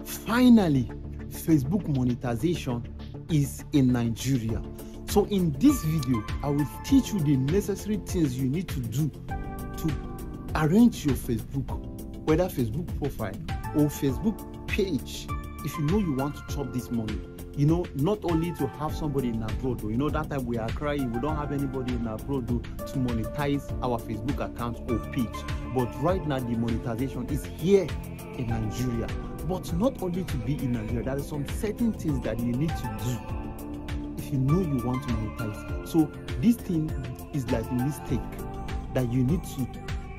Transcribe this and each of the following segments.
Finally, Facebook monetization is in Nigeria. So in this video, I will teach you the necessary things you need to do to arrange your Facebook, whether Facebook profile or Facebook page, if you know you want to chop this money. You know, not only to have somebody in abroad, you know, that time we are crying, we don't have anybody in abroad to monetize our Facebook account or page. But right now, the monetization is here in Nigeria. But not only to be in Nigeria, there are some certain things that you need to do if you know you want to monetize. So this thing is like a mistake that you need to,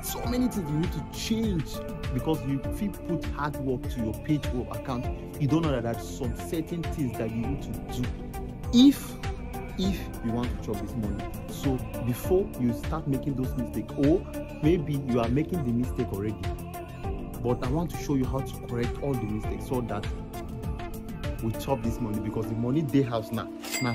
so many things you need to change, because you feel put hard work to your page or account. You don't know that there's some certain things that you need to do if you want to chop this money. So before you start making those mistakes, or maybe you are making the mistake already, but I want to show you how to correct all the mistakes so that we chop this money, because the money they house now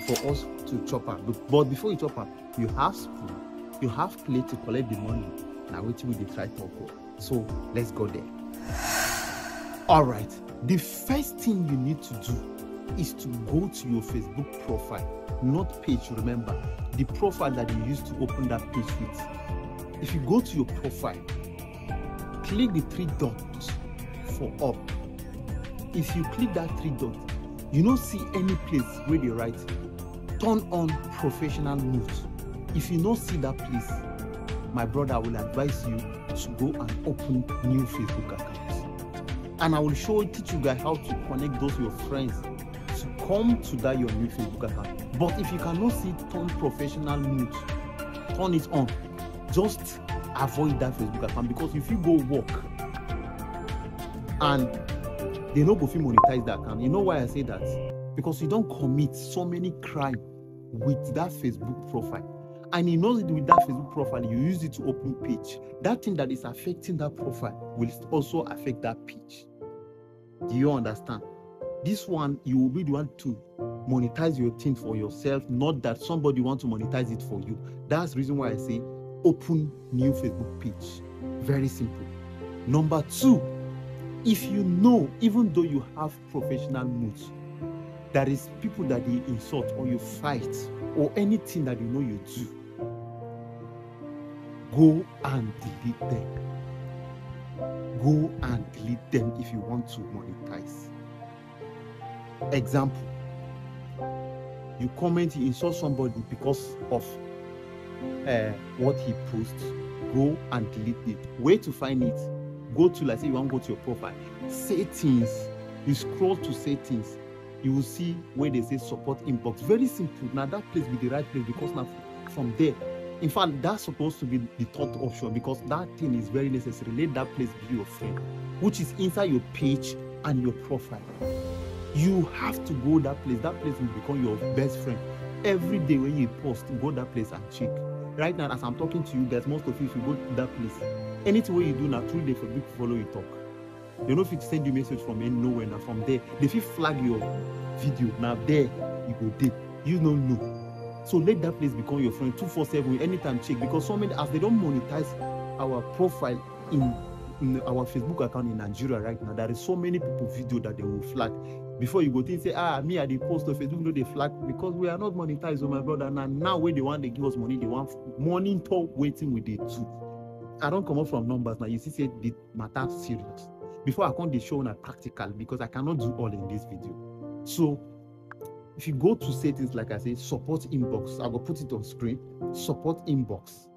for us to chop up. But before you chop up, you have spoon, you have plate to collect the money. Now wait till we try to talk. So let's go there. All right, the first thing you need to do is to go to your Facebook profile, not page. Remember, the profile that you used to open that page with. If you go to your profile, click the 3 dots for up. If you click that 3 dots, you don't see any place where they write turn on professional mode. If you don't see that place, my brother, I will advise you to go and open new Facebook accounts. And I will teach you guys how to connect those your friends to come to that your new Facebook account. But if you cannot see turn professional mode, turn it on. Just avoid that Facebook account, because if you go work and they no go fit monetize that account. You know why I say that? Because you don't commit so many crimes with that Facebook profile. And you know that with that Facebook profile, you use it to open page. That thing that is affecting that profile will also affect that page. Do you understand? This one, you will be the one to monetize your thing for yourself, not that somebody wants to monetize it for you. That's the reason why I say open new Facebook page. Very simple. Number 2, if you know, even though you have professional moods, there is people that they insult or you fight or anything that you know you do, go and delete them. Go and delete them if you want to monetize. Example, you comment, you insult somebody because of what he posts. Go and delete it. Where to find it? Go to, like say you want to go to your profile, settings. You scroll to settings, you will see where they say support inbox. Very simple. Now that place be the right place, because now from there, in fact, that's supposed to be the third option, because that thing is very necessary. Let that place be your friend, which is inside your page and your profile. You have to go that place. That place will become your best friend. Every day when you post, go that place and check. Right now, as I'm talking to you guys, most of you, if you go to that place, anything what you do now, through the Facebook follow you talk. You know if it send you message from nowhere, now from there, they feel flag your video. Now there you go there. You don't know. So let that place become your friend 247, anytime check, because so many, as they don't monetize our profile in our Facebook account in Nigeria right now, there is so many people video that they will flag. Before you go to say, me at the post of Facebook, no, they flag, because we are not monetized, oh my brother. And now when they want, they give us money, they want monitor waiting with it too. I don't come up from numbers now. You see, say the matter serious. Before I can't show on practical, because I cannot do all in this video. So if you go to settings, like I say, support inbox, I will put it on screen. Support inbox.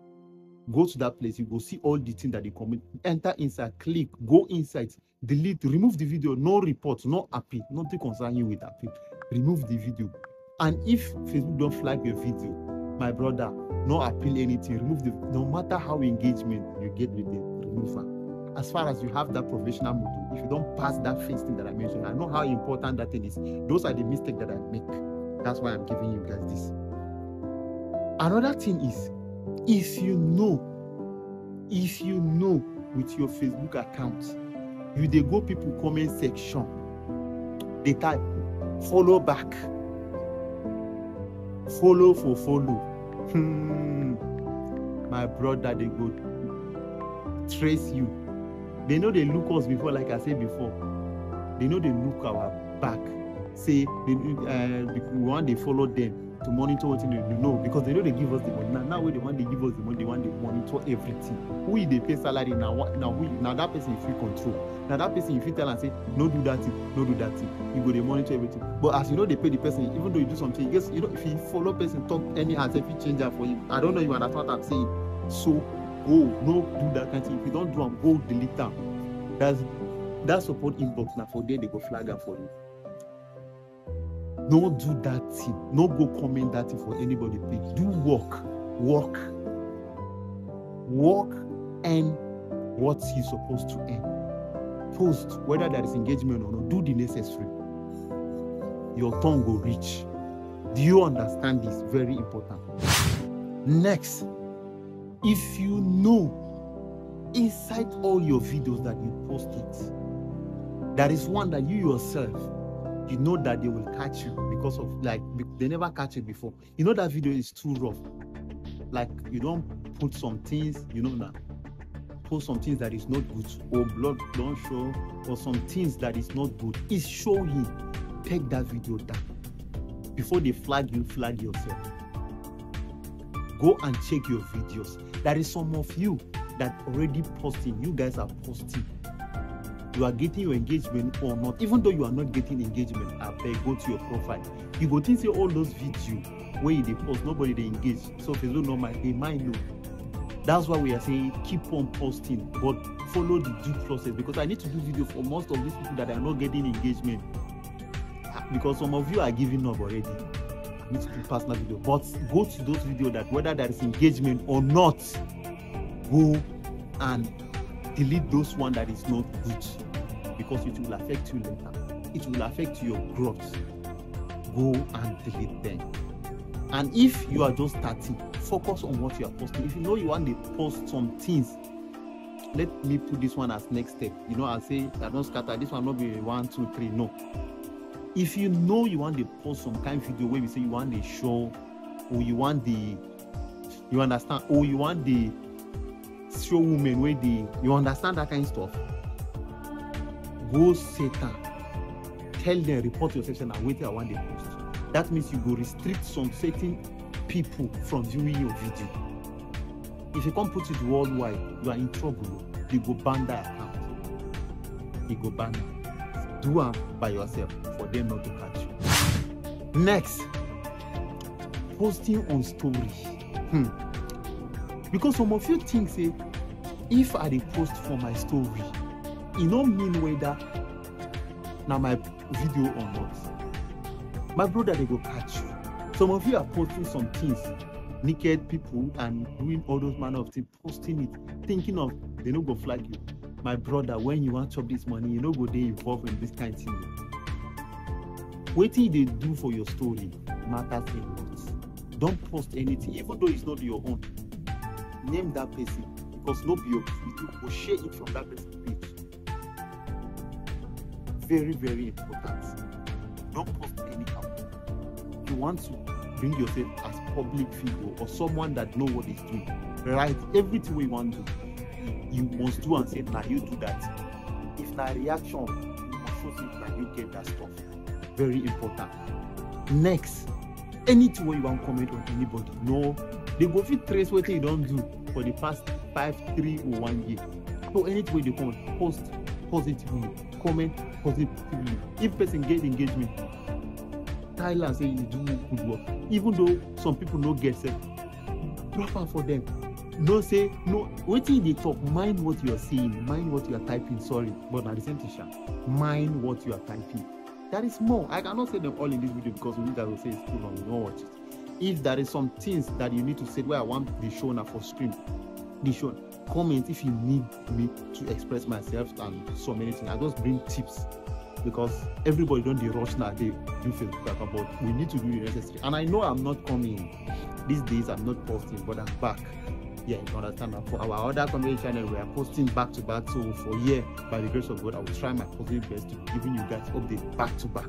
Go to that place. You go see all the things that they comment. Enter inside. Click. Go inside. Delete. Remove the video. No report. No appeal. Nothing concern you with appeal. Remove the video. And if Facebook don't flag your video, my brother, no appeal anything. Remove the. No matter how engagement you get with them, remove it. As far as you have that professional mode, if you don't pass that first thing that I mentioned, I know how important that thing is. Those are the mistakes that I make. That's why I'm giving you guys this. Another thing is, if you know with your Facebook account, they go people comment section, they type follow back, follow for follow. My brother, they go trace you. They know they look us before, like I said before. they know they look our back. Say we want they follow them to monitor what they do. No, because they know they give us the money. Now when they want they give us the money, they want they monitor everything. Who they pay salary now? Now that person is free control. Now that person if you tell and say no do that thing, no do that thing, you go they monitor everything. But as you know they pay the person, even though you do something, yes, you know if you follow person talk any answer, if you change that for you, I don't know you understand what I'm saying. So go, no do that kind of thing. If you don't do them, go delete them. That support inbox now for there they go flag up for you. No do that thing. No go comment that thing for anybody page. Do work, and what you're supposed to earn. Post whether there is engagement or not. Do the necessary. Your tongue will reach. Do you understand this? Very important. Next, if you know inside all your videos that you post it, there is one that you yourself, you know that they will catch you because of like they never catch it before. You know that video is too rough. Like you don't put some things, you know that post some things that is not good, or blood don't show, or some things that is not good. It's showing. Take that video down. Before they flag you, flag yourself. Go and check your videos. There is some of you that already posting. You guys are posting. You are getting your engagement or not. Even though you are not getting engagement, I beg, go to your profile. You go to see all those videos where they post, nobody they engage. So if you don't know, they might know. That's why we are saying keep on posting, but follow the due process, because I need to do video for most of these people that are not getting engagement. Because some of you are giving up already. I need to do personal video, but go to those videos that whether there is engagement or not, go and delete those one that is not good, because it will affect you later. It will affect your growth. Go and delete them. And if you are just starting, focus on what you are posting. If you know you want to post some things, let me put this one as next step. You know, I'll say I don't scatter. This one not be 1, 2, 3. No. If you know you want to post some kind of video where we say you want the show, or you want the, you understand, or you want the show women where you understand that kind of stuff, go sit down, tell them, report your section and wait till I want the post. That means you go restrict some certain people from viewing your video. If you can't put it worldwide, you are in trouble. They go ban that account. They go ban it. Do it by yourself for them not to catch you. Next, posting on story. Because some of you think, say, if I post for my story, it don't mean whether now my video or not. My brother, they go catch you. Some of you are posting some things, naked people and doing all those manner of things, posting it, thinking of they don't go flag you. My brother, when you want to chop this money, you know go they involved in this kind of thing. Waiting they do for your story matters a lot. Don't post anything, even though it's not your own. Name that person, because no be your video, or share it from that person's page. Very, very important. Don't post anyhow. You want to bring yourself as public figure or someone that know what he's doing. Write everything we want to do. You must do and say, now you do that. If na reaction, you must show say that you get that stuff. Very important. Next, anything where you want to comment on anybody, no, they go fit trace what you don't do for the past 5, 3, or 1 year. So anything where they comment, post positively, comment positively. If person get engagement, tell and say you do good work. Even though some people no get it, drop out for them. No say no. Waiting they talk. Mind what you are saying. Mind what you are typing. Sorry, but at the same time, mind what you are typing. There is more. I cannot say them all in this video because we need to say it's too long. We don't watch it. If there is some things that you need to say where I want the show now for stream, the show. Comment if you need me to express myself and so many things. I just bring tips because everybody don't rush now. They do Facebook about we need to do the necessary. And I know I'm not coming these days. I'm not posting, but I'm back. Yeah, you can understand that. For our other community channel, we are posting back to back. So for year, by the grace of God, I will try my positive best to giving you guys updates back to back.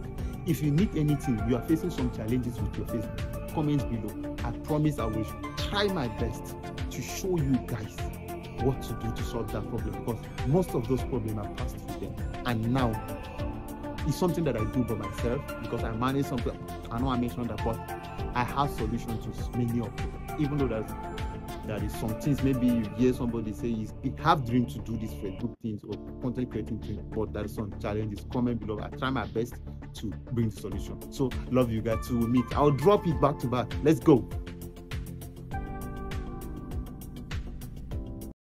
If you need anything, you are facing some challenges with your Facebook, comment below. I promise I will try my best to show you guys what to do to solve that problem, because most of those problems are past with them, and now it's something that I do by myself because I manage something. I know I mentioned that, but I have solutions to many of them. Even though there is some things, maybe you hear somebody say you have dream to do these Facebook things or content creating things, but there is some challenges. Comment below. I try my best to bring the solution. So love you guys. To meet. I'll drop it back to back. Let's go.